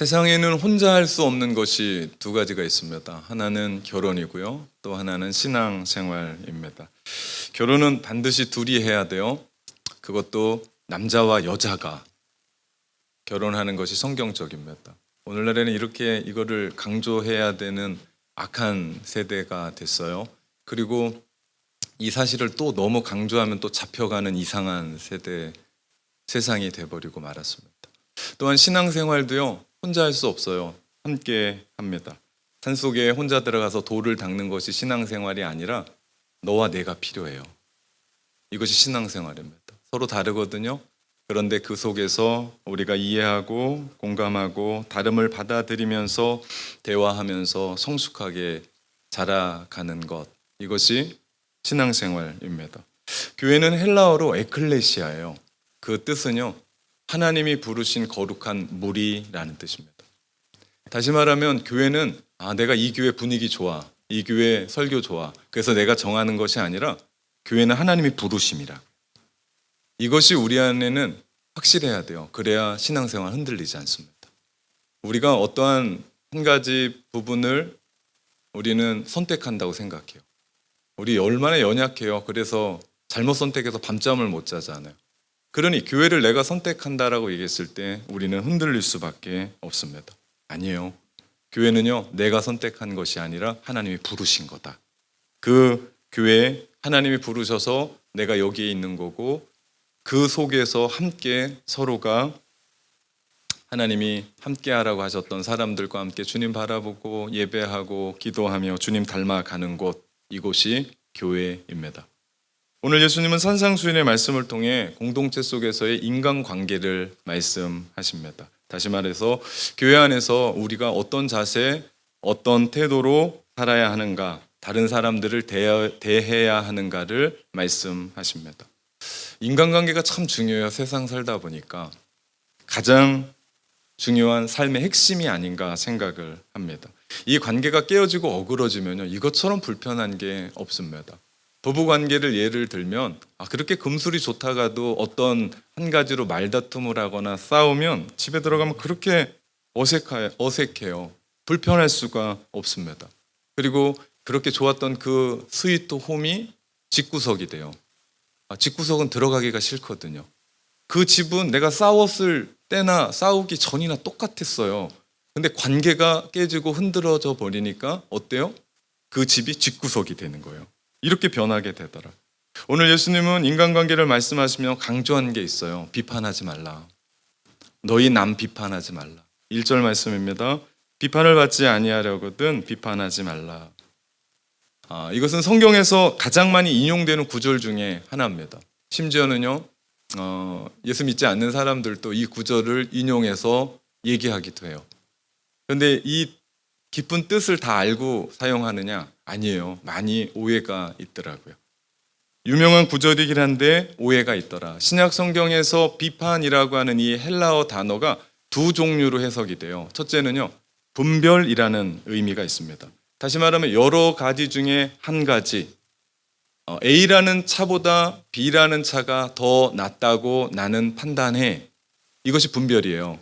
세상에는 혼자 할 수 없는 것이 두 가지가 있습니다. 하나는 결혼이고요. 또 하나는 신앙생활입니다. 결혼은 반드시 둘이 해야 돼요. 그것도 남자와 여자가 결혼하는 것이 성경적입니다. 오늘날에는 이렇게 이거를 강조해야 되는 악한 세대가 됐어요. 그리고 이 사실을 또 너무 강조하면 또 잡혀가는 이상한 세상이 돼버리고 말았습니다. 또한 신앙생활도요, 혼자 할 수 없어요. 함께 합니다. 산속에 혼자 들어가서 돌을 닦는 것이 신앙생활이 아니라 너와 내가 필요해요. 이것이 신앙생활입니다. 서로 다르거든요. 그런데 그 속에서 우리가 이해하고 공감하고 다름을 받아들이면서 대화하면서 성숙하게 자라가는 것, 이것이 신앙생활입니다. 교회는 헬라어로 에클레시아예요. 그 뜻은요, 하나님이 부르신 거룩한 무리라는 뜻입니다. 다시 말하면 교회는 내가 이 교회 분위기 좋아, 이 교회 설교 좋아, 그래서 내가 정하는 것이 아니라 교회는 하나님이 부르심이라. 이것이 우리 안에는 확실해야 돼요. 그래야 신앙생활 흔들리지 않습니다. 우리가 어떠한 한 가지 부분을 우리는 선택한다고 생각해요. 우리 얼마나 연약해요. 그래서 잘못 선택해서 밤잠을 못 자잖아요. 그러니 교회를 내가 선택한다라고 얘기했을 때 우리는 흔들릴 수밖에 없습니다. 아니에요. 교회는요, 내가 선택한 것이 아니라 하나님이 부르신 거다. 그 교회에 하나님이 부르셔서 내가 여기에 있는 거고, 그 속에서 함께 서로가 하나님이 함께 하라고 하셨던 사람들과 함께 주님 바라보고 예배하고 기도하며 주님 닮아가는 곳, 이곳이 교회입니다. 오늘 예수님은 산상수훈의 말씀을 통해 공동체 속에서의 인간관계를 말씀하십니다. 다시 말해서 교회 안에서 우리가 어떤 자세, 어떤 태도로 살아야 하는가, 다른 사람들을 대해야 하는가를 말씀하십니다. 인간관계가 참 중요해요. 세상 살다 보니까 가장 중요한 삶의 핵심이 아닌가 생각을 합니다. 이 관계가 깨어지고 어그러지면요, 이것처럼 불편한 게 없습니다. 부부관계를 예를 들면 그렇게 금술이 좋다가도 어떤 한 가지로 말다툼을 하거나 싸우면 집에 들어가면 그렇게 어색해요. 불편할 수가 없습니다. 그리고 그렇게 좋았던 그 스위트 홈이 집구석이 돼요. 집구석은 들어가기가 싫거든요. 그 집은 내가 싸웠을 때나 싸우기 전이나 똑같았어요. 근데 관계가 깨지고 흔들어져 버리니까 어때요? 그 집이 집구석이 되는 거예요. 이렇게 변하게 되더라. 오늘 예수님은 인간관계를 말씀하시며 강조한 게 있어요. 비판하지 말라. 너희 남 비판하지 말라. 1절 말씀입니다. 비판을 받지 아니하려거든 비판하지 말라. 이것은 성경에서 가장 많이 인용되는 구절 중에 하나입니다. 심지어는요, 예수 믿지 않는 사람들도 이 구절을 인용해서 얘기하기도 해요. 그런데 이 깊은 뜻을 다 알고 사용하느냐? 아니에요. 많이 오해가 있더라고요. 유명한 구절이긴 한데 오해가 있더라. 신약 성경에서 비판이라고 하는 이 헬라어 단어가 두 종류로 해석이 돼요. 첫째는요, 분별이라는 의미가 있습니다. 다시 말하면 여러 가지 중에 한 가지, A라는 차보다 B라는 차가 더 낫다고 나는 판단해. 이것이 분별이에요.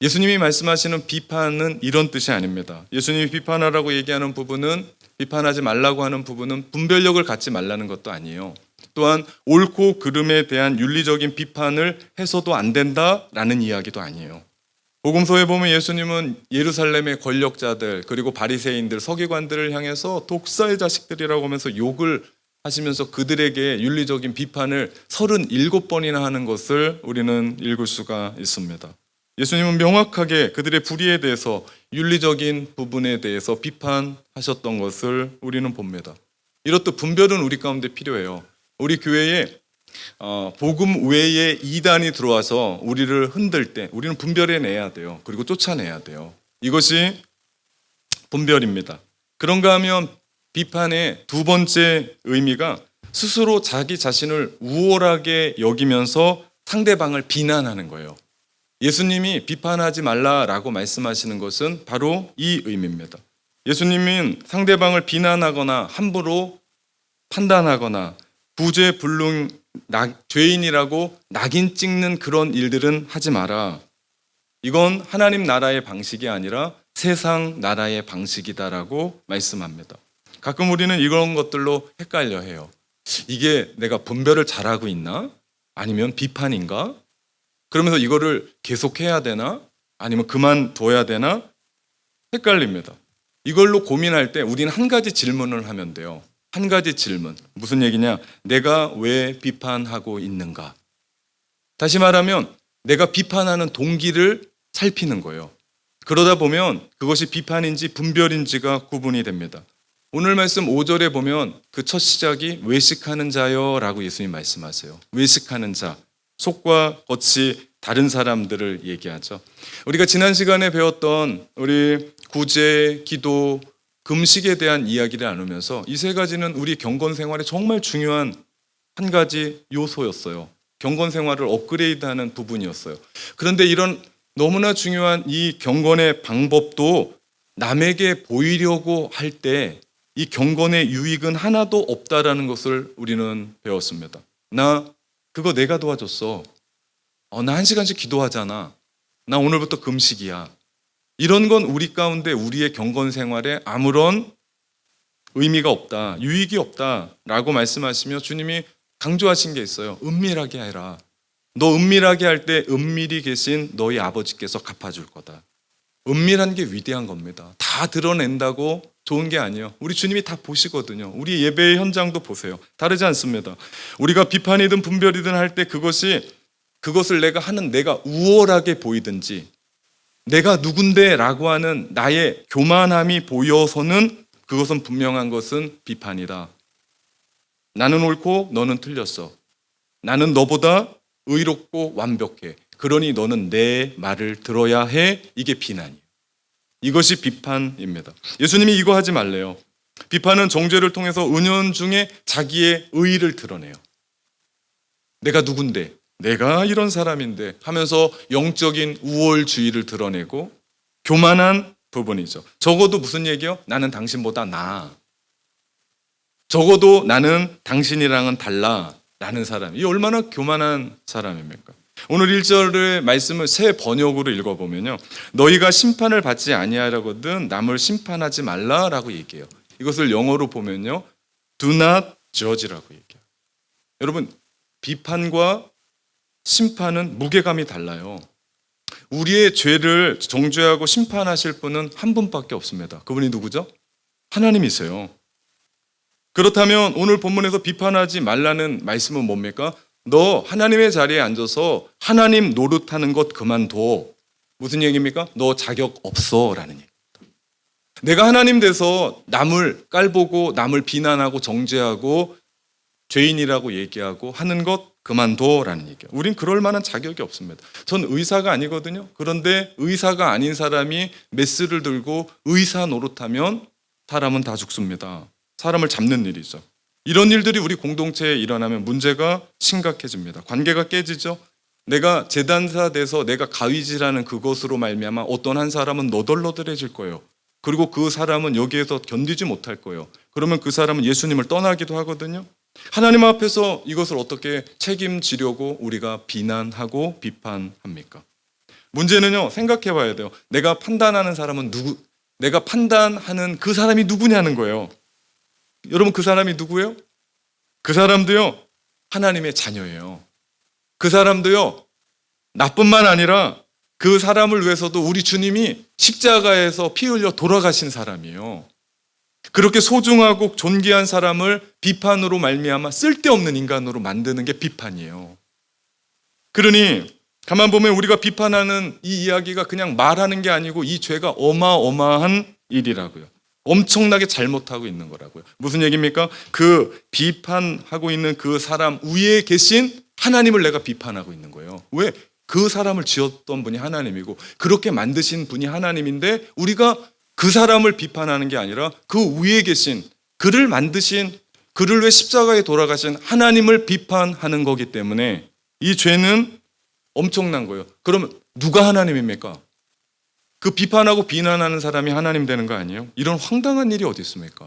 예수님이 말씀하시는 비판은 이런 뜻이 아닙니다. 예수님이 비판하라고 얘기하는 부분은, 비판하지 말라고 하는 부분은 분별력을 갖지 말라는 것도 아니에요. 또한 옳고 그름에 대한 윤리적인 비판을 해서도 안 된다라는 이야기도 아니에요. 복음서에 보면 예수님은 예루살렘의 권력자들 그리고 바리새인들, 서기관들을 향해서 독사의 자식들이라고 하면서 욕을 하시면서 그들에게 윤리적인 비판을 37번이나 하는 것을 우리는 읽을 수가 있습니다. 예수님은 명확하게 그들의 불의에 대해서, 윤리적인 부분에 대해서 비판하셨던 것을 우리는 봅니다. 이렇듯 분별은 우리 가운데 필요해요. 우리 교회에 복음 외에 이단이 들어와서 우리를 흔들 때 우리는 분별해내야 돼요. 그리고 쫓아내야 돼요. 이것이 분별입니다. 그런가 하면 비판의 두 번째 의미가 스스로 자기 자신을 우월하게 여기면서 상대방을 비난하는 거예요. 예수님이 비판하지 말라라고 말씀하시는 것은 바로 이 의미입니다. 예수님은 상대방을 비난하거나 함부로 판단하거나 부재불능 죄인이라고 낙인 찍는 그런 일들은 하지 마라. 이건 하나님 나라의 방식이 아니라 세상 나라의 방식이다라고 말씀합니다. 가끔 우리는 이런 것들로 헷갈려 해요. 이게 내가 분별을 잘하고 있나? 아니면 비판인가? 그러면서 이거를 계속해야 되나? 아니면 그만둬야 되나? 헷갈립니다. 이걸로 고민할 때 우리는 한 가지 질문을 하면 돼요. 한 가지 질문. 무슨 얘기냐? 내가 왜 비판하고 있는가? 다시 말하면 내가 비판하는 동기를 살피는 거예요. 그러다 보면 그것이 비판인지 분별인지가 구분이 됩니다. 오늘 말씀 5절에 보면 그 첫 시작이 외식하는 자요 라고 예수님 말씀하세요. 외식하는 자, 속과 겉이 다른 사람들을 얘기하죠. 우리가 지난 시간에 배웠던 우리 구제, 기도, 금식에 대한 이야기를 나누면서 이 세 가지는 우리 경건 생활에 정말 중요한 한 가지 요소였어요. 경건 생활을 업그레이드하는 부분이었어요. 그런데 이런 너무나 중요한 이 경건의 방법도 남에게 보이려고 할 때 이 경건의 유익은 하나도 없다라는 것을 우리는 배웠습니다. 나 그거 내가 도와줬어. 나 1시간씩 기도하잖아. 나 오늘부터 금식이야. 이런 건 우리 가운데 우리의 경건 생활에 아무런 의미가 없다, 유익이 없다라고 말씀하시며 주님이 강조하신 게 있어요. 은밀하게 해라. 너 은밀하게 할 때 은밀히 계신 너희 아버지께서 갚아줄 거다. 은밀한 게 위대한 겁니다. 다 드러낸다고 좋은 게 아니에요. 우리 주님이 다 보시거든요. 우리 예배의 현장도 보세요. 다르지 않습니다. 우리가 비판이든 분별이든 할 때 그것을 내가 우월하게 보이든지 내가 누군데 라고 하는 나의 교만함이 보여서는 그것은 분명한 것은 비판이다. 나는 옳고 너는 틀렸어. 나는 너보다 의롭고 완벽해. 그러니 너는 내 말을 들어야 해. 이게 비난이에요. 이것이 비판입니다. 예수님이 이거 하지 말래요. 비판은 정죄를 통해서 은연중에 자기의 의의를 드러내요. 내가 누군데, 내가 이런 사람인데 하면서 영적인 우월주의를 드러내고 교만한 부분이죠. 적어도 무슨 얘기요? 나는 당신보다 나아. 적어도 나는 당신이랑은 달라. 라는 사람. 이 얼마나 교만한 사람입니까? 오늘 1절의 말씀을 새 번역으로 읽어보면요. 너희가 심판을 받지 아니하려거든 남을 심판하지 말라라고 얘기해요. 이것을 영어로 보면요. Do not judge라고 얘기해요. 여러분, 비판과 심판은 무게감이 달라요. 우리의 죄를 정죄하고 심판하실 분은 한 분밖에 없습니다. 그분이 누구죠? 하나님이세요. 그렇다면 오늘 본문에서 비판하지 말라는 말씀은 뭡니까? 너 하나님의 자리에 앉아서 하나님 노릇하는 것 그만둬. 무슨 얘기입니까? 너 자격 없어 라는 얘기입니다. 내가 하나님 돼서 남을 깔보고 남을 비난하고 정죄하고 죄인이라고 얘기하고 하는 것 그만둬 라는 얘기예요. 우린 그럴 만한 자격이 없습니다. 전 의사가 아니거든요. 그런데 의사가 아닌 사람이 메스를 들고 의사 노릇하면 사람은 다 죽습니다. 사람을 잡는 일이죠. 이런 일들이 우리 공동체에 일어나면 문제가 심각해집니다. 관계가 깨지죠. 내가 재단사 돼서 내가 가위질하는 그것으로 말미암아 어떤 한 사람은 너덜너덜해질 거예요. 그리고 그 사람은 여기에서 견디지 못할 거예요. 그러면 그 사람은 예수님을 떠나기도 하거든요. 하나님 앞에서 이것을 어떻게 책임지려고 우리가 비난하고 비판합니까? 문제는요, 생각해 봐야 돼요. 내가 판단하는 사람은 누구, 내가 판단하는 그 사람이 누구냐는 거예요. 여러분, 그 사람이 누구예요? 그 사람도요, 하나님의 자녀예요. 그 사람도요, 나뿐만 아니라 그 사람을 위해서도 우리 주님이 십자가에서 피 흘려 돌아가신 사람이에요. 그렇게 소중하고 존귀한 사람을 비판으로 말미암아 쓸데없는 인간으로 만드는 게 비판이에요. 그러니 가만 보면 우리가 비판하는 이 이야기가 그냥 말하는 게 아니고 이 죄가 어마어마한 일이라고요. 엄청나게 잘못하고 있는 거라고요. 무슨 얘기입니까? 그 비판하고 있는 그 사람 위에 계신 하나님을 내가 비판하고 있는 거예요. 왜? 그 사람을 지었던 분이 하나님이고 그렇게 만드신 분이 하나님인데 우리가 그 사람을 비판하는 게 아니라 그 위에 계신 그를 만드신 그를 위해 십자가에 돌아가신 하나님을 비판하는 거기 때문에 이 죄는 엄청난 거예요. 그러면 누가 하나님입니까? 그 비판하고 비난하는 사람이 하나님 되는 거 아니에요? 이런 황당한 일이 어디 있습니까?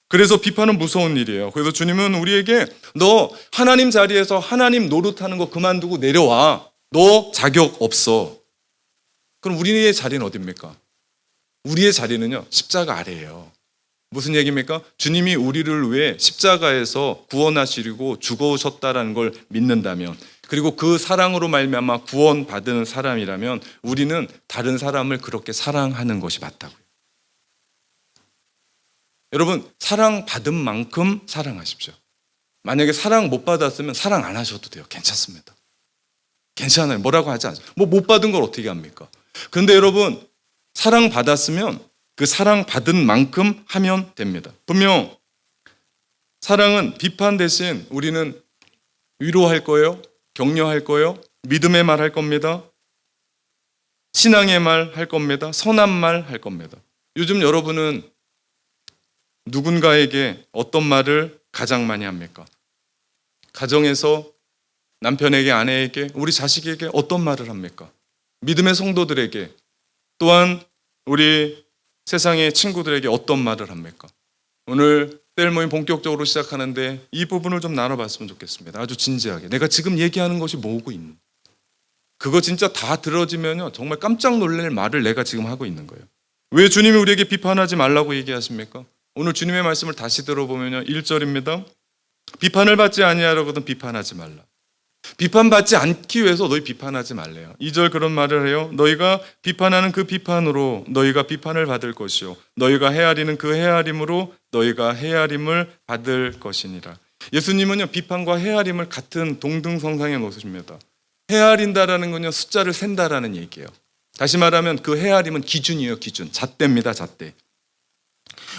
그래서 비판은 무서운 일이에요. 그래서 주님은 우리에게 너 하나님 자리에서 하나님 노릇하는 거 그만두고 내려와. 너 자격 없어. 그럼 우리의 자리는 어디입니까? 우리의 자리는요, 십자가 아래예요. 무슨 얘기입니까? 주님이 우리를 위해 십자가에서 구원하시려고 죽어오셨다라는 걸 믿는다면, 그리고 그 사랑으로 말미암아 구원받은 사람이라면 우리는 다른 사람을 그렇게 사랑하는 것이 맞다고요. 여러분, 사랑받은 만큼 사랑하십시오. 만약에 사랑 못 받았으면 사랑 안 하셔도 돼요. 괜찮습니다. 괜찮아요. 뭐라고 하지 않아요. 뭐 못 받은 걸 어떻게 합니까? 그런데 여러분, 사랑 받았으면 그 사랑 받은 만큼 하면 됩니다. 분명 사랑은 비판 대신 우리는 위로할 거예요. 격려할 거예요. 믿음의 말 할 겁니다. 신앙의 말 할 겁니다. 선한 말 할 겁니다. 요즘 여러분은 누군가에게 어떤 말을 가장 많이 합니까? 가정에서 남편에게, 아내에게, 우리 자식에게 어떤 말을 합니까? 믿음의 성도들에게, 또한 우리 세상의 친구들에게 어떤 말을 합니까? 오늘 떼일 모임 본격적으로 시작하는데 이 부분을 좀 나눠봤으면 좋겠습니다. 아주 진지하게. 내가 지금 얘기하는 것이 뭐고 있는, 그거 진짜 다 들어지면요, 정말 깜짝 놀랄 말을 내가 지금 하고 있는 거예요. 왜 주님이 우리에게 비판하지 말라고 얘기하십니까? 오늘 주님의 말씀을 다시 들어보면요, 1절입니다. 비판을 받지 아니하려거든 비판하지 말라. 비판받지 않기 위해서 너희 비판하지 말래요. 2절 그런 말을 해요. 너희가 비판하는 그 비판으로 너희가 비판을 받을 것이요, 너희가 헤아리는 그 헤아림으로 너희가 헤아림을 받을 것이니라. 예수님은요, 비판과 헤아림을 같은 동등성상에 놓으십니다. 헤아린다라는 건요, 숫자를 센다라는 얘기예요. 다시 말하면 그 헤아림은 기준이에요. 기준. 잣대입니다. 잣대.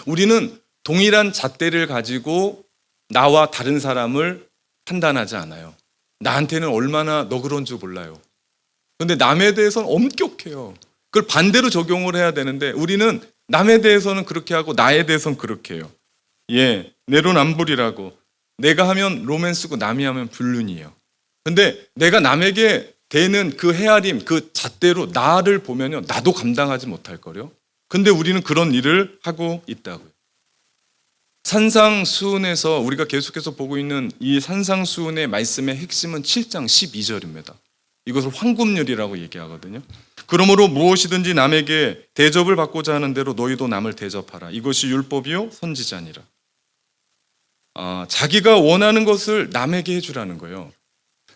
우리는 동일한 잣대를 가지고 나와 다른 사람을 판단하지 않아요. 나한테는 얼마나 너그러운 줄 몰라요. 그런데 남에 대해서는 엄격해요. 그걸 반대로 적용을 해야 되는데 우리는 남에 대해서는 그렇게 하고 나에 대해서는 그렇게 해요. 예, 내로남불이라고. 내가 하면 로맨스고 남이 하면 불륜이에요. 근데 내가 남에게 대는 그 헤아림, 그 잣대로 나를 보면요, 나도 감당하지 못할 거요. 근데 우리는 그런 일을 하고 있다고요. 산상수훈에서 우리가 계속해서 보고 있는 이 산상수훈의 말씀의 핵심은 7장 12절입니다. 이것을 황금률이라고 얘기하거든요. 그러므로 무엇이든지 남에게 대접을 받고자 하는 대로 너희도 남을 대접하라. 이것이 율법이요 선지자니라. 자기가 원하는 것을 남에게 해주라는 거예요.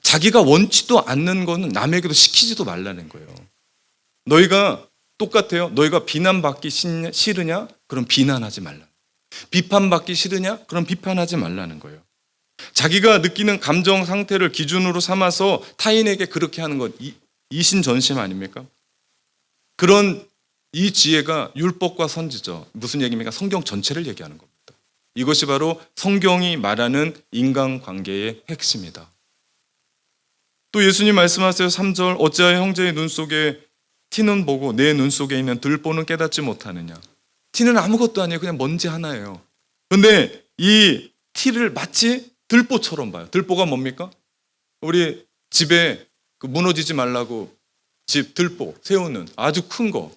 자기가 원치도 않는 거는 남에게도 시키지도 말라는 거예요. 너희가 똑같아요. 너희가 비난받기 싫으냐? 그럼 비난하지 말라. 비판받기 싫으냐? 그럼 비판하지 말라는 거예요. 자기가 느끼는 감정 상태를 기준으로 삼아서 타인에게 그렇게 하는 것, 이신전심 아닙니까? 그런 이 지혜가 율법과 선지죠. 무슨 얘기입니까? 성경 전체를 얘기하는 겁니다. 이것이 바로 성경이 말하는 인간관계의 핵심이다. 또 예수님 말씀하세요. 3절 어찌하여 형제의 눈 속에 티는 보고 내 눈 속에 있는 들보는 깨닫지 못하느냐. 티는 아무것도 아니에요. 그냥 먼지 하나예요. 그런데 이 티를 마치 들보처럼 봐요. 들보가 뭡니까? 우리 집에 그 무너지지 말라고 집 들보 세우는 아주 큰 거.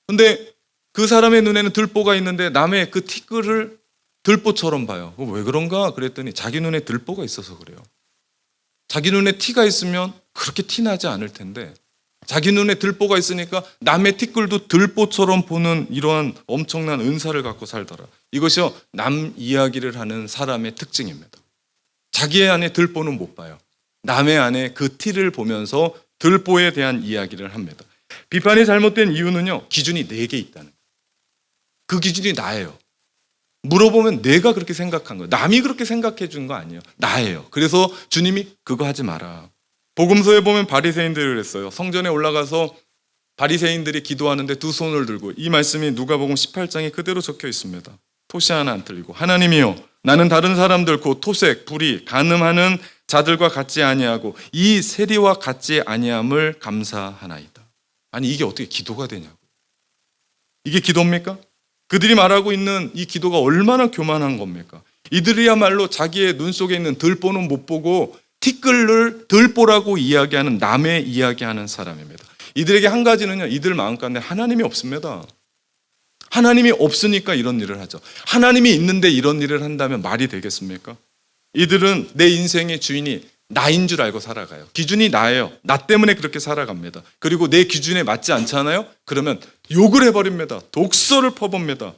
그런데 그 사람의 눈에는 들보가 있는데 남의 그 티끌을 들보처럼 봐요. 왜 그런가? 그랬더니 자기 눈에 들보가 있어서 그래요. 자기 눈에 티가 있으면 그렇게 티나지 않을 텐데 자기 눈에 들보가 있으니까 남의 티끌도 들보처럼 보는 이러한 엄청난 은사를 갖고 살더라. 이것이요, 남 이야기를 하는 사람의 특징입니다. 자기의 안에 들보는 못 봐요. 남의 안에 그 티를 보면서 들보에 대한 이야기를 합니다. 비판이 잘못된 이유는요, 기준이 4개 있다는 거예요. 그 기준이 나예요. 물어보면 내가 그렇게 생각한 거예요. 남이 그렇게 생각해 준 거 아니에요. 나예요. 그래서 주님이 그거 하지 마라. 복음서에 보면 바리새인들을 했어요. 성전에 올라가서 바리새인들이 기도하는데 두 손을 들고, 이 말씀이 누가복음 18장에 그대로 적혀 있습니다. 토시 하나 안 틀리고 하나님이여 나는 다른 사람들 곧 토색, 불의, 간음하는 자들과 같지 아니하고 이 세리와 같지 아니함을 감사하나이다. 아니 이게 어떻게 기도가 되냐고. 이게 기도입니까? 그들이 말하고 있는 이 기도가 얼마나 교만한 겁니까? 이들이야말로 자기의 눈 속에 있는 들보는 못 보고 티끌을 들보라고 이야기하는, 남의 이야기하는 사람입니다. 이들에게 한 가지는요, 이들 마음 가운데 하나님이 없습니다. 하나님이 없으니까 이런 일을 하죠. 하나님이 있는데 이런 일을 한다면 말이 되겠습니까? 이들은 내 인생의 주인이 나인 줄 알고 살아가요. 기준이 나예요. 나 때문에 그렇게 살아갑니다. 그리고 내 기준에 맞지 않잖아요? 그러면 욕을 해버립니다. 독서를 퍼봅니다.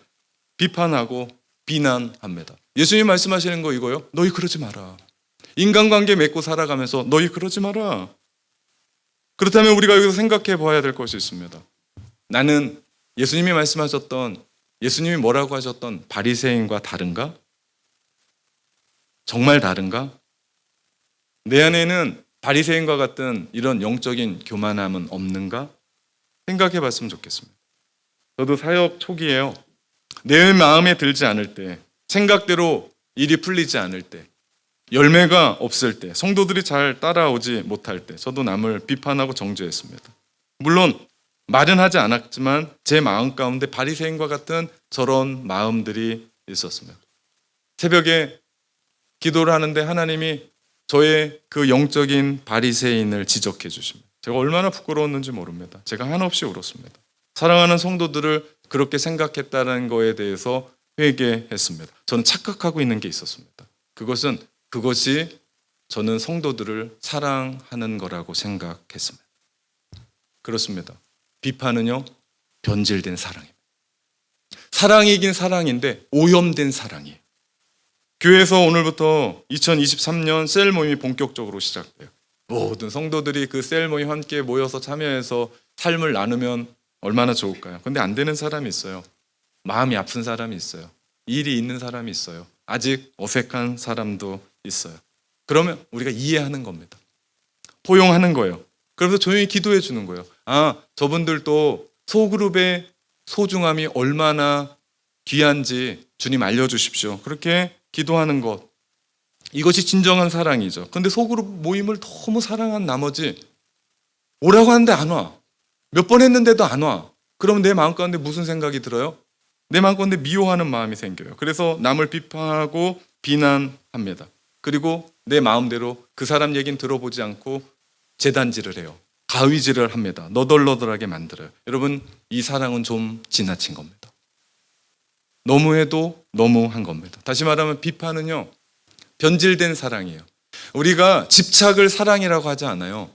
비판하고 비난합니다. 예수님 말씀하시는 거 이거요. 너희 그러지 마라. 인간관계 맺고 살아가면서 너희 그러지 마라. 그렇다면 우리가 여기서 생각해 봐야 될 것이 있습니다. 나는 예수님이 말씀하셨던, 예수님이 뭐라고 하셨던 바리새인과 다른가? 정말 다른가? 내 안에는 바리새인과 같은 이런 영적인 교만함은 없는가? 생각해 봤으면 좋겠습니다. 저도 사역 초기에요. 내 마음에 들지 않을 때, 생각대로 일이 풀리지 않을 때, 열매가 없을 때, 성도들이 잘 따라오지 못할 때 저도 남을 비판하고 정죄했습니다. 물론 말은 하지 않았지만 제 마음 가운데 바리새인과 같은 저런 마음들이 있었습니다. 새벽에 기도를 하는데 하나님이 저의 그 영적인 바리새인을 지적해 주십니다. 제가 얼마나 부끄러웠는지 모릅니다. 제가 한없이 울었습니다. 사랑하는 성도들을 그렇게 생각했다는 거에 대해서 회개했습니다. 저는 착각하고 있는 게 있었습니다. 그것이 저는 성도들을 사랑하는 거라고 생각했습니다. 그렇습니다. 비판은요, 변질된 사랑입니다. 사랑이긴 사랑인데 오염된 사랑이에요. 교회에서 오늘부터 2023년 셀 모임이 본격적으로 시작돼요. 모든 성도들이 그 셀 모임 함께 모여서 참여해서 삶을 나누면 얼마나 좋을까요? 근데 안 되는 사람이 있어요. 마음이 아픈 사람이 있어요. 일이 있는 사람이 있어요. 아직 어색한 사람도 있어요. 그러면 우리가 이해하는 겁니다. 포용하는 거예요. 그래서 조용히 기도해 주는 거예요. 아, 저분들도 소그룹의 소중함이 얼마나 귀한지 주님 알려주십시오. 그렇게 기도하는 것, 이것이 진정한 사랑이죠. 근데 소그룹 모임을 너무 사랑한 나머지 오라고 하는데 안 와. 몇 번 했는데도 안 와. 그러면 내 마음 가운데 무슨 생각이 들어요? 내 마음 가운데 미워하는 마음이 생겨요. 그래서 남을 비판하고 비난합니다. 그리고 내 마음대로 그 사람 얘기는 들어보지 않고 재단질을 해요. 가위질을 합니다. 너덜너덜하게 만들어요. 여러분, 이 사랑은 좀 지나친 겁니다. 너무해도 너무한 겁니다. 다시 말하면 비판은요, 변질된 사랑이에요. 우리가 집착을 사랑이라고 하지 않아요.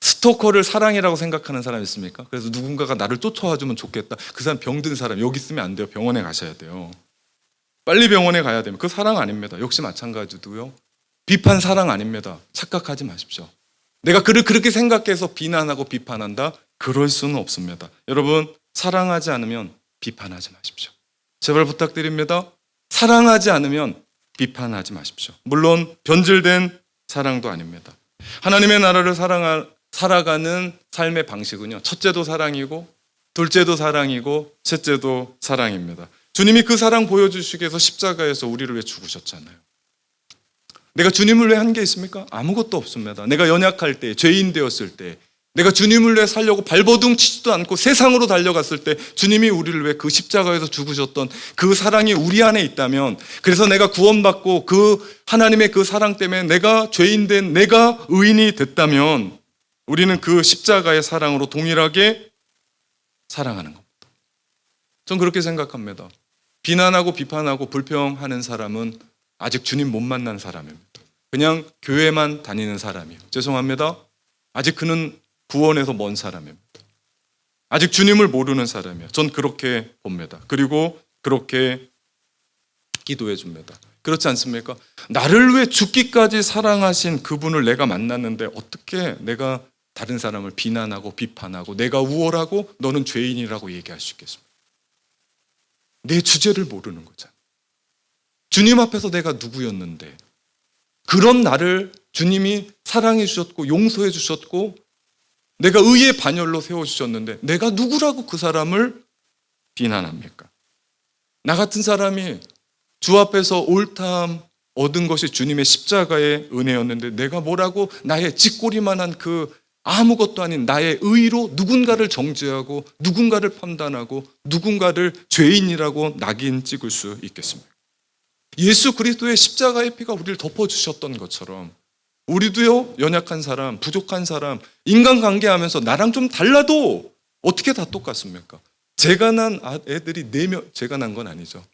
스토커를 사랑이라고 생각하는 사람 있습니까? 그래서 누군가가 나를 쫓아와주면 좋겠다. 그 사람 병든 사람, 여기 있으면 안 돼요. 병원에 가셔야 돼요. 빨리 병원에 가야 됩니다. 그 사랑 아닙니다. 역시 마찬가지도요. 비판 사랑 아닙니다. 착각하지 마십시오. 내가 그를 그렇게 생각해서 비난하고 비판한다? 그럴 수는 없습니다. 여러분, 사랑하지 않으면 비판하지 마십시오. 제발 부탁드립니다. 사랑하지 않으면 비판하지 마십시오. 물론 변질된 사랑도 아닙니다. 하나님의 나라를 살아가는 삶의 방식은요, 첫째도 사랑이고 둘째도 사랑이고 셋째도 사랑입니다. 주님이 그 사랑 보여주시기 위해서 십자가에서 우리를 위해 죽으셨잖아요. 내가 주님을 위해 한 게 있습니까? 아무것도 없습니다. 내가 연약할 때, 죄인 되었을 때, 내가 주님을 위해 살려고 발버둥 치지도 않고 세상으로 달려갔을 때 주님이 우리를 위해 그 십자가에서 죽으셨던 그 사랑이 우리 안에 있다면, 그래서 내가 구원받고 그 하나님의 그 사랑 때문에 내가 죄인 된 내가 의인이 됐다면 우리는 그 십자가의 사랑으로 동일하게 사랑하는 겁니다. 전 그렇게 생각합니다. 비난하고 비판하고 불평하는 사람은 아직 주님 못 만난 사람입니다. 그냥 교회만 다니는 사람이에요. 죄송합니다. 아직 그는 구원에서 먼 사람입니다. 아직 주님을 모르는 사람이에요. 전 그렇게 봅니다. 그리고 그렇게 기도해 줍니다. 그렇지 않습니까? 나를 위해 죽기까지 사랑하신 그분을 내가 만났는데 어떻게 내가 다른 사람을 비난하고 비판하고 내가 우월하고 너는 죄인이라고 얘기할 수 있겠습니까? 내 주제를 모르는 거잖아요. 주님 앞에서 내가 누구였는데, 그런 나를 주님이 사랑해 주셨고 용서해 주셨고 내가 의의 반열로 세워주셨는데 내가 누구라고 그 사람을 비난합니까? 나 같은 사람이 주 앞에서 옳다함 얻은 것이 주님의 십자가의 은혜였는데 내가 뭐라고 나의 쥐꼬리만한 그 아무것도 아닌 나의 의로 누군가를 정죄하고 누군가를 판단하고 누군가를 죄인이라고 낙인 찍을 수 있겠습니까? 예수 그리스도의 십자가의 피가 우리를 덮어주셨던 것처럼 우리도요, 연약한 사람, 부족한 사람, 인간관계하면서 나랑 좀 달라도 어떻게 다 똑같습니까? 제가 난 애들이 4명, 제가 난 건 아니죠.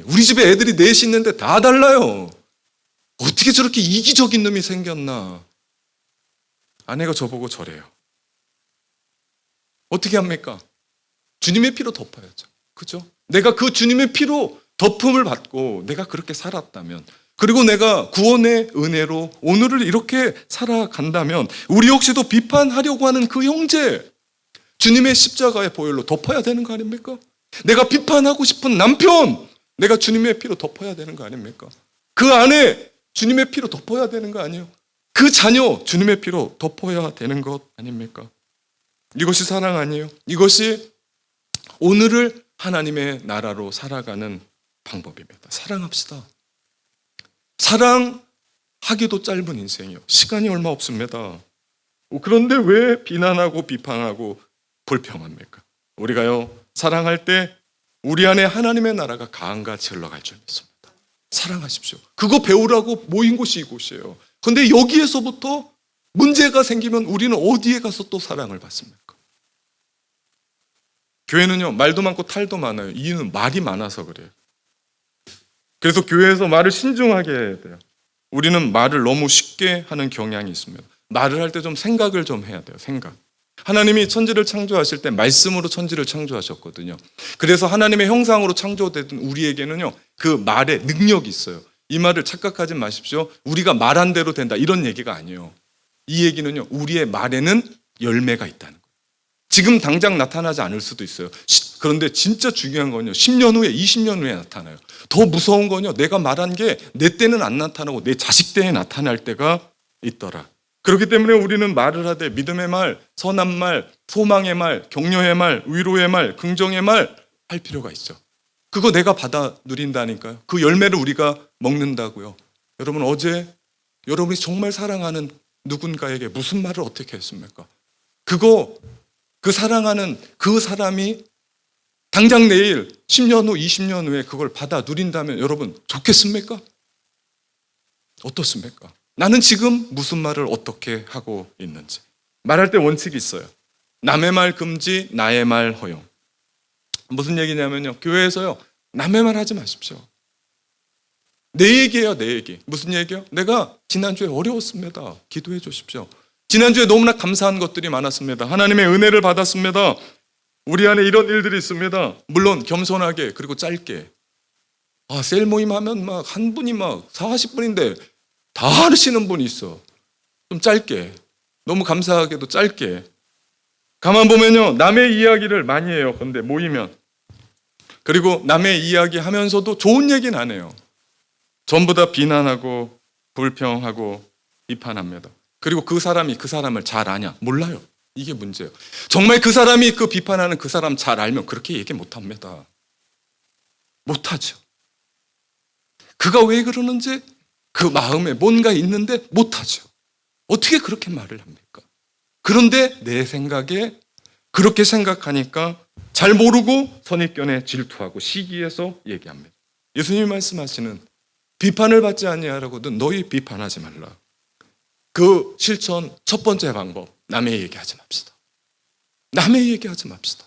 우리 집에 애들이 4이 있는데 다 달라요. 어떻게 저렇게 이기적인 놈이 생겼나. 아내가 저보고 저래요. 어떻게 합니까? 주님의 피로 덮어야죠. 그죠? 내가 그 주님의 피로 덮음을 받고 내가 그렇게 살았다면, 그리고 내가 구원의 은혜로 오늘을 이렇게 살아간다면, 우리 역시도 비판하려고 하는 그 형제, 주님의 십자가의 보혈로 덮어야 되는 거 아닙니까? 내가 비판하고 싶은 남편, 내가 주님의 피로 덮어야 되는 거 아닙니까? 그 아내, 주님의 피로 덮어야 되는 거 아니에요? 그 자녀, 주님의 피로 덮어야 되는 것 아닙니까? 이것이 사랑 아니에요? 이것이 오늘을 하나님의 나라로 살아가는 방법입니다. 사랑합시다. 사랑하기도 짧은 인생이요. 시간이 얼마 없습니다. 그런데 왜 비난하고 비판하고 불평합니까? 우리가요, 사랑할 때 우리 안에 하나님의 나라가 강같이 흘러갈 줄 믿습니다. 사랑하십시오. 그거 배우라고 모인 곳이 이곳이에요. 그런데 여기에서부터 문제가 생기면 우리는 어디에 가서 또 사랑을 받습니까? 교회는요, 말도 많고 탈도 많아요. 이유는 말이 많아서 그래요. 그래서 교회에서 말을 신중하게 해야 돼요. 우리는 말을 너무 쉽게 하는 경향이 있습니다. 말을 할 때 좀 생각을 좀 해야 돼요. 생각. 하나님이 천지를 창조하실 때 말씀으로 천지를 창조하셨거든요. 그래서 하나님의 형상으로 창조된 우리에게는요, 그 말에 능력이 있어요. 이 말을 착각하지 마십시오. 우리가 말한 대로 된다, 이런 얘기가 아니에요. 이 얘기는요, 우리의 말에는 열매가 있다는 거예요. 지금 당장 나타나지 않을 수도 있어요. 그런데 진짜 중요한 건요, 10년 후에, 20년 후에 나타나요. 더 무서운 건요, 내가 말한 게 내 때는 안 나타나고 내 자식 때에 나타날 때가 있더라. 그렇기 때문에 우리는 말을 하되 믿음의 말, 선한 말, 소망의 말, 격려의 말, 위로의 말, 긍정의 말 할 필요가 있죠. 그거 내가 받아 누린다니까요. 그 열매를 우리가 먹는다고요. 여러분, 어제 여러분이 정말 사랑하는 누군가에게 무슨 말을 어떻게 했습니까? 그 사랑하는 그 사람이 당장 내일 10년 후, 20년 후에 그걸 받아 누린다면 여러분 좋겠습니까? 어떻습니까? 나는 지금 무슨 말을 어떻게 하고 있는지. 말할 때 원칙이 있어요. 남의 말 금지, 나의 말 허용. 무슨 얘기냐면요, 교회에서요, 남의 말 하지 마십시오. 내 얘기예요, 내 얘기. 무슨 얘기요? 내가 지난주에 어려웠습니다. 기도해 주십시오. 지난주에 너무나 감사한 것들이 많았습니다. 하나님의 은혜를 받았습니다. 우리 안에 이런 일들이 있습니다. 물론 겸손하게, 그리고 짧게. 셀 모임 하면 막 한 분이 막 40분인데 다 하시는 분이 있어. 좀 짧게. 너무 감사하게도 짧게. 가만 보면요, 남의 이야기를 많이 해요. 근데 모이면. 그리고 남의 이야기 하면서도 좋은 얘기는 안 해요. 전부 다 비난하고 불평하고 비판합니다. 그리고 그 사람이 그 사람을 잘 아냐? 몰라요. 이게 문제예요. 정말 그 사람이 그 비판하는 그 사람 잘 알면 그렇게 얘기 못합니다. 못하죠. 그가 왜 그러는지 그 마음에 뭔가 있는데 못하죠. 어떻게 그렇게 말을 합니까? 그런데 내 생각에 그렇게 생각하니까 잘 모르고 선입견에 질투하고 시기해서 얘기합니다. 예수님이 말씀하시는 비판을 받지 아니하라고든 너희 비판하지 말라. 그 실천 첫 번째 방법, 남의 얘기하지 맙시다. 남의 얘기하지 맙시다.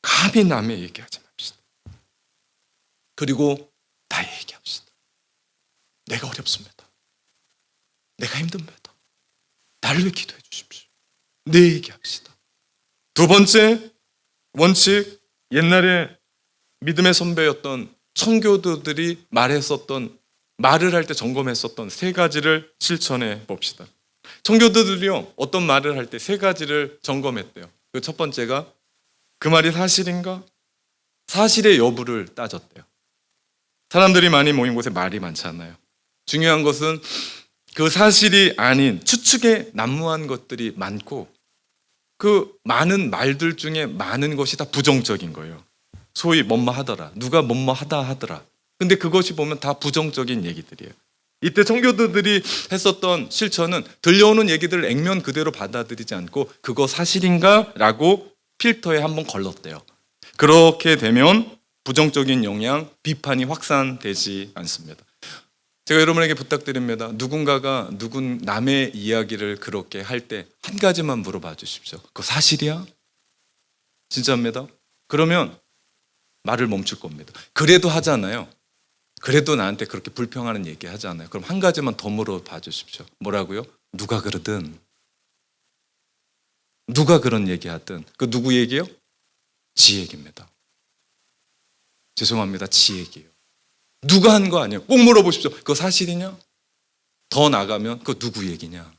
감히 남의 얘기하지 맙시다. 그리고 나의 얘기합시다. 내가 어렵습니다. 내가 힘듭니다. 나를 위해 기도해 주십시오. 내 얘기합시다. 두 번째 원칙, 옛날에 믿음의 선배였던 청교도들이 말을 할 때 점검했었던 세 가지를 실천해 봅시다. 청교도들이요, 어떤 말을 할 때 세 가지를 점검했대요. 그 첫 번째가 그 말이 사실인가? 사실의 여부를 따졌대요. 사람들이 많이 모인 곳에 말이 많잖아요. 중요한 것은 그 사실이 아닌 추측에 난무한 것들이 많고, 그 많은 말들 중에 많은 것이 다 부정적인 거예요. 소위 뭐뭐 하더라, 누가 뭐뭐 하다 하더라. 근데 그것이 보면 다 부정적인 얘기들이에요. 이때 청교도들이 했었던 실천은 들려오는 얘기들을 액면 그대로 받아들이지 않고 그거 사실인가? 라고 필터에 한번 걸렀대요. 그렇게 되면 부정적인 영향, 비판이 확산되지 않습니다. 제가 여러분에게 부탁드립니다. 누군가가 남의 이야기를 그렇게 할 때 한 가지만 물어봐 주십시오. 그거 사실이야? 진짜입니다. 그러면 말을 멈출 겁니다. 그래도 하잖아요. 그래도 나한테 그렇게 불평하는 얘기 하잖아요. 그럼 한 가지만 더 물어봐 주십시오. 뭐라고요? 누가 그러든, 누가 그런 얘기하든 그 누구 얘기요? 지 얘기입니다. 죄송합니다. 지 얘기예요. 누가 한 거 아니에요. 꼭 물어보십시오. 그거 사실이냐? 더 나가면 그거 누구 얘기냐?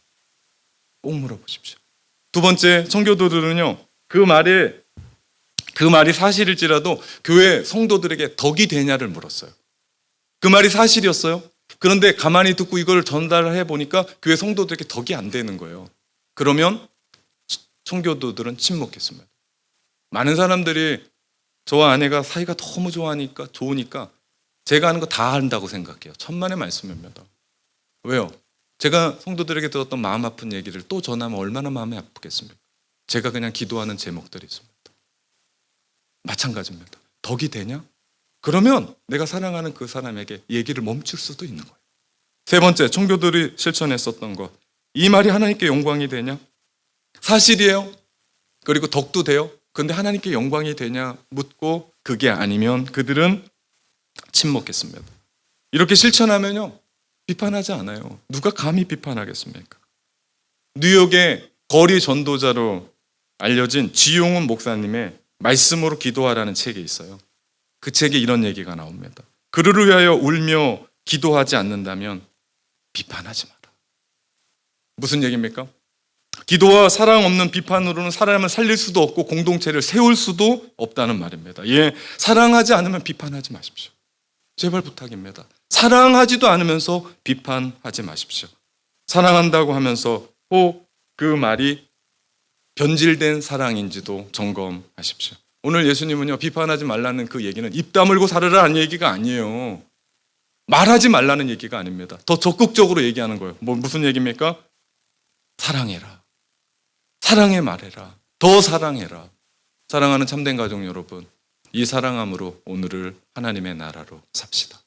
꼭 물어보십시오. 두 번째, 청교도들은요, 그 말이 사실일지라도 교회 성도들에게 덕이 되냐를 물었어요. 그 말이 사실이었어요. 그런데 가만히 듣고 이걸 전달해 보니까 교회 성도들에게 덕이 안 되는 거예요. 그러면 청교도들은 침묵했습니다. 많은 사람들이 저와 아내가 사이가 너무 좋으니까 제가 하는 거 다 한다고 생각해요. 천만의 말씀입니다. 왜요? 제가 성도들에게 들었던 마음 아픈 얘기를 또 전하면 얼마나 마음이 아프겠습니까? 제가 그냥 기도하는 제목들이 있습니다. 마찬가지입니다. 덕이 되냐? 그러면 내가 사랑하는 그 사람에게 얘기를 멈출 수도 있는 거예요. 세 번째, 청교도들이 실천했었던 것. 이 말이 하나님께 영광이 되냐? 사실이에요. 그리고 덕도 돼요. 근데 하나님께 영광이 되냐 묻고 그게 아니면 그들은 침묵했습니다. 이렇게 실천하면요, 비판하지 않아요. 누가 감히 비판하겠습니까? 뉴욕의 거리 전도자로 알려진 지용훈 목사님의 말씀으로 기도하라는 책이 있어요. 그 책에 이런 얘기가 나옵니다. 그를 위하여 울며 기도하지 않는다면 비판하지 마라. 무슨 얘기입니까? 기도와 사랑 없는 비판으로는 사람을 살릴 수도 없고 공동체를 세울 수도 없다는 말입니다. 예, 사랑하지 않으면 비판하지 마십시오. 제발 부탁입니다. 사랑하지도 않으면서 비판하지 마십시오. 사랑한다고 하면서 꼭 그 말이 변질된 사랑인지도 점검하십시오. 오늘 예수님은요, 비판하지 말라는 그 얘기는 입 다물고 살으라는 얘기가 아니에요. 말하지 말라는 얘기가 아닙니다. 더 적극적으로 얘기하는 거예요. 무슨 얘기입니까? 사랑해라. 사랑해 말해라. 더 사랑해라. 사랑하는 참된 가족 여러분, 이 사랑함으로 오늘을 하나님의 나라로 삽시다.